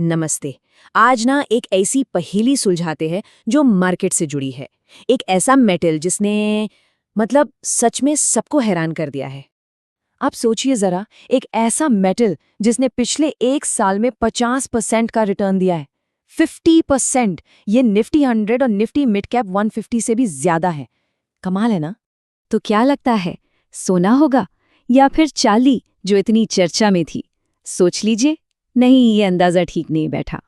नमस्ते। आज ना एक ऐसी पहेली सुलझाते हैं जो मार्केट से जुड़ी है। एक ऐसा मेटल जिसने सच में सबको हैरान कर दिया है। आप सोचिए जरा, एक ऐसा मेटल जिसने पिछले एक साल में 50% का रिटर्न दिया है। 50%! ये निफ्टी 100 और निफ्टी मिड कैप 150 से भी ज्यादा है। कमाल है ना? तो क्या लगता है, सोना होगा या फिर चांदी जो इतनी चर्चा में थी? सोच लीजिए। नहीं, ये अंदाजा ठीक नहीं बैठा।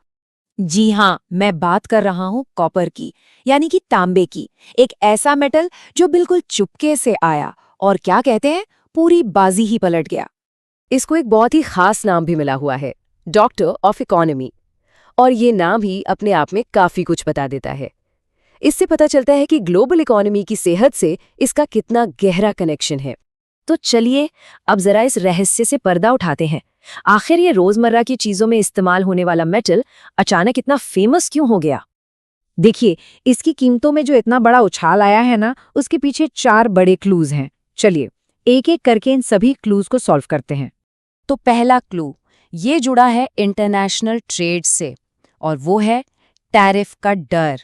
जी हाँ, मैं बात कर रहा हूँ कॉपर की, यानी कि तांबे की। एक ऐसा मेटल जो बिल्कुल चुपके से आया और क्या कहते हैं, पूरी बाजी ही पलट गया। इसको एक बहुत ही खास नाम भी मिला हुआ है, डॉक्टर ऑफ इकोनॉमी। और ये नाम ही अपने आप में काफी कुछ बता देता है। इससे पता चलता है कि ग्लोबल इकोनॉमी की सेहत से इसका कितना गहरा कनेक्शन है। तो चलिए अब जरा इस रहस्य से पर्दा उठाते हैं। आखिर ये रोजमर्रा की चीजों में इस्तेमाल होने वाला मेटल अचानक इतना फेमस क्यों हो गया? देखिए, इसकी कीमतों में जो इतना बड़ा उछाल आया है ना, उसके पीछे 4 बड़े क्लूज हैं। चलिए एक एक करके इन सभी क्लूज को सॉल्व करते हैं। तो पहला क्लू, ये जुड़ा है इंटरनेशनल ट्रेड से, और वो है टैरिफ का डर।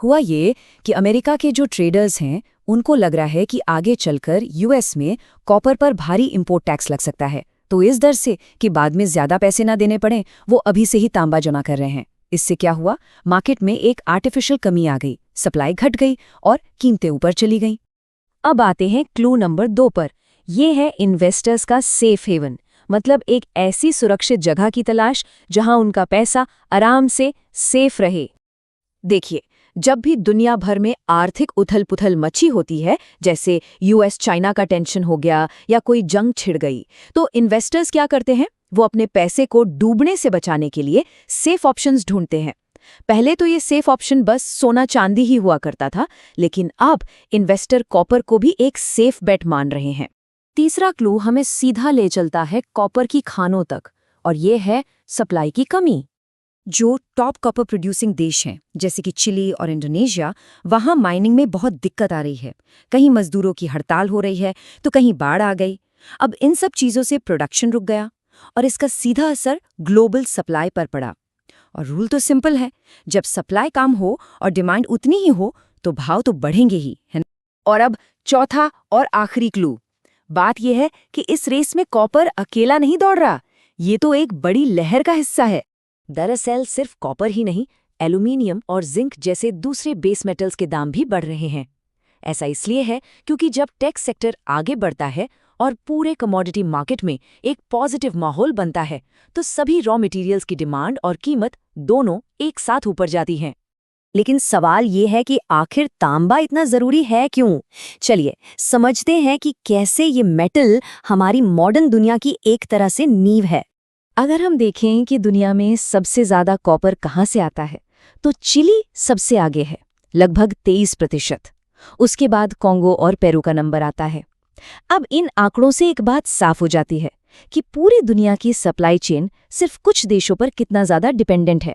हुआ ये कि अमेरिका के जो ट्रेडर्स हैं उनको लग रहा है कि आगे चलकर यूएस में कॉपर पर भारी इंपोर्ट टैक्स लग सकता है। तो इस डर से कि बाद में ज्यादा पैसे ना देने पड़े, वो अभी से ही तांबा जमा कर रहे हैं। इससे क्या हुआ, मार्केट में एक आर्टिफिशियल कमी आ गई, सप्लाई घट गई और कीमतें ऊपर चली गईं। अब आते हैं क्लू नंबर 2 पर। ये है इन्वेस्टर्स का सेफ हेवन, मतलब एक ऐसी सुरक्षित जगह की तलाश जहां उनका पैसा आराम से सेफ रहे। देखिए, जब भी दुनिया भर में आर्थिक उथल-पुथल मची होती है, जैसे यूएस चाइना का टेंशन हो गया या कोई जंग छिड़ गई, तो इन्वेस्टर्स क्या करते हैं, वो अपने पैसे को डूबने से बचाने के लिए सेफ ऑप्शंस ढूंढते हैं। पहले तो ये सेफ ऑप्शन बस सोना चांदी ही हुआ करता था, लेकिन अब इन्वेस्टर कॉपर को भी एक सेफ बेट मान रहे हैं। तीसरा क्लू हमें सीधा ले चलता है कॉपर की खानों तक, और ये है सप्लाई की कमी। जो टॉप कॉपर प्रोड्यूसिंग देश हैं, जैसे कि चिली और इंडोनेशिया, वहां माइनिंग में बहुत दिक्कत आ रही है। कहीं मजदूरों की हड़ताल हो रही है, तो कहीं बाढ़ आ गई। अब इन सब चीजों से प्रोडक्शन रुक गया और इसका सीधा असर ग्लोबल सप्लाई पर पड़ा। और रूल तो सिंपल है, जब सप्लाई कम हो और डिमांड उतनी ही हो तो भाव तो बढ़ेंगे ही, है ना? और अब चौथा और आखिरी क्लू। बात यह है कि इस रेस में कॉपर अकेला नहीं दौड़ रहा, ये तो एक बड़ी लहर का हिस्सा है। दरअसल सिर्फ कॉपर ही नहीं, एल्यूमीनियम और जिंक जैसे दूसरे बेस मेटल्स के दाम भी बढ़ रहे हैं। ऐसा इसलिए है क्योंकि जब टेक सेक्टर आगे बढ़ता है और पूरे कमोडिटी मार्केट में एक पॉजिटिव माहौल बनता है, तो सभी रॉ मटेरियल्स की डिमांड और कीमत दोनों एक साथ ऊपर जाती हैं। लेकिन सवाल ये है कि आखिर तांबा इतना जरूरी है क्यों? चलिए समझते हैं कि कैसे ये मेटल हमारी मॉडर्न दुनिया की एक तरह से नींव है। अगर हम देखें कि दुनिया में सबसे ज्यादा कॉपर कहाँ से आता है, तो चिली सबसे आगे है, लगभग 23%। उसके बाद कॉन्गो और पेरू का नंबर आता है। अब इन आंकड़ों से एक बात साफ हो जाती है कि पूरी दुनिया की सप्लाई चेन सिर्फ कुछ देशों पर कितना ज्यादा डिपेंडेंट है।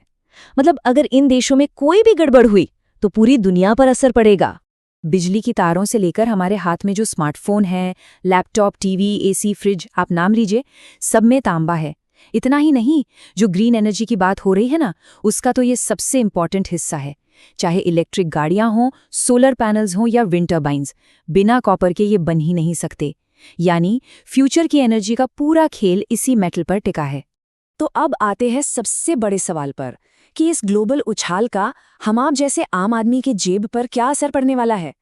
मतलब अगर इन देशों में कोई भी गड़बड़ हुई तो पूरी दुनिया पर असर पड़ेगा। बिजली की तारों से लेकर हमारे हाथ में जो स्मार्टफोन है, लैपटॉप, टीवी, एसी, फ्रिज, आप नाम लीजिए, सब में तांबा है। इतना ही नहीं, जो ग्रीन एनर्जी की बात हो रही है ना, उसका तो ये सबसे इंपॉर्टेंट हिस्सा है। चाहे इलेक्ट्रिक गाड़ियां हों, सोलर पैनल्स हों या विंड टर्बाइंस, बिना कॉपर के ये बन ही नहीं सकते। यानी फ्यूचर की एनर्जी का पूरा खेल इसी मेटल पर टिका है। तो अब आते हैं सबसे बड़े सवाल पर कि इस ग्लोबल उछाल का हम आप जैसे आम आदमी के जेब पर क्या असर पड़ने वाला है।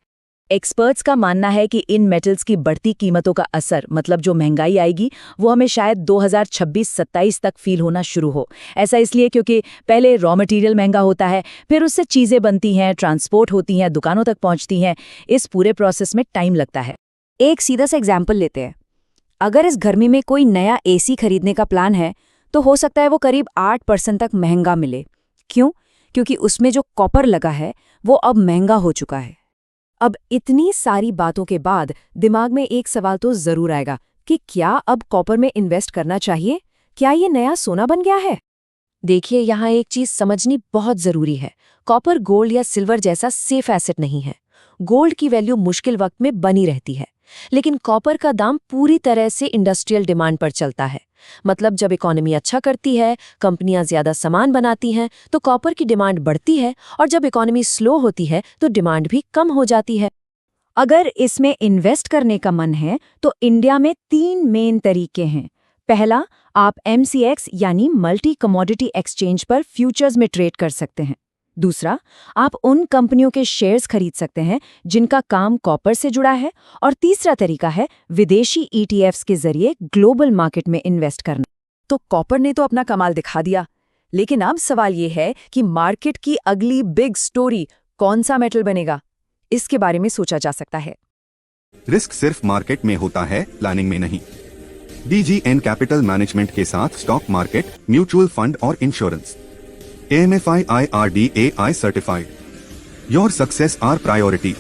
एक्सपर्ट्स का मानना है कि इन मेटल्स की बढ़ती कीमतों का असर, मतलब जो महंगाई आएगी, वो हमें शायद 2026-27 तक फील होना शुरू हो। ऐसा इसलिए क्योंकि पहले रॉ मटेरियल महंगा होता है, फिर उससे चीज़ें बनती हैं, ट्रांसपोर्ट होती हैं, दुकानों तक पहुंचती हैं। इस पूरे प्रोसेस में टाइम लगता है। एक सीधा सा एग्जाम्पल लेते हैं। अगर इस गर्मी में कोई नया एसी खरीदने का प्लान है, तो हो सकता है वो करीब 8% तक महंगा मिले। क्यों? क्योंकि उसमें जो कॉपर लगा है वो अब महंगा हो चुका है। अब इतनी सारी बातों के बाद दिमाग में एक सवाल तो जरूर आएगा कि क्या अब कॉपर में इन्वेस्ट करना चाहिए? क्या ये नया सोना बन गया है? देखिए, यहाँ एक चीज समझनी बहुत जरूरी है। कॉपर गोल्ड या सिल्वर जैसा सेफ एसेट नहीं है। गोल्ड की वैल्यू मुश्किल वक्त में बनी रहती है, लेकिन कॉपर का दाम पूरी तरह से इंडस्ट्रियल डिमांड पर चलता है। मतलब जब इकोनॉमी अच्छा करती है, कंपनियां ज्यादा सामान बनाती हैं, तो कॉपर की डिमांड बढ़ती है, और जब इकोनॉमी स्लो होती है तो डिमांड भी कम हो जाती है। अगर इसमें इन्वेस्ट करने का मन है तो इंडिया में 3 मेन तरीके हैं। पहला, आप MCX यानी मल्टी कमोडिटी एक्सचेंज पर फ्यूचर्स में ट्रेड कर सकते हैं। दूसरा, आप उन कंपनियों के शेयर्स खरीद सकते हैं जिनका काम कॉपर से जुड़ा है। और तीसरा तरीका है विदेशी ETFs के जरिए ग्लोबल मार्केट में इन्वेस्ट करना। तो कॉपर ने तो अपना कमाल दिखा दिया, लेकिन अब सवाल ये है कि मार्केट की अगली बिग स्टोरी कौन सा मेटल बनेगा? इसके बारे में सोचा जा सकता है। रिस्क सिर्फ मार्केट में होता है, प्लानिंग में नहीं। DGN कैपिटल मैनेजमेंट के साथ स्टॉक मार्केट, म्यूचुअल फंड और insurance. AMFI IRDAI certified. Your success are priority.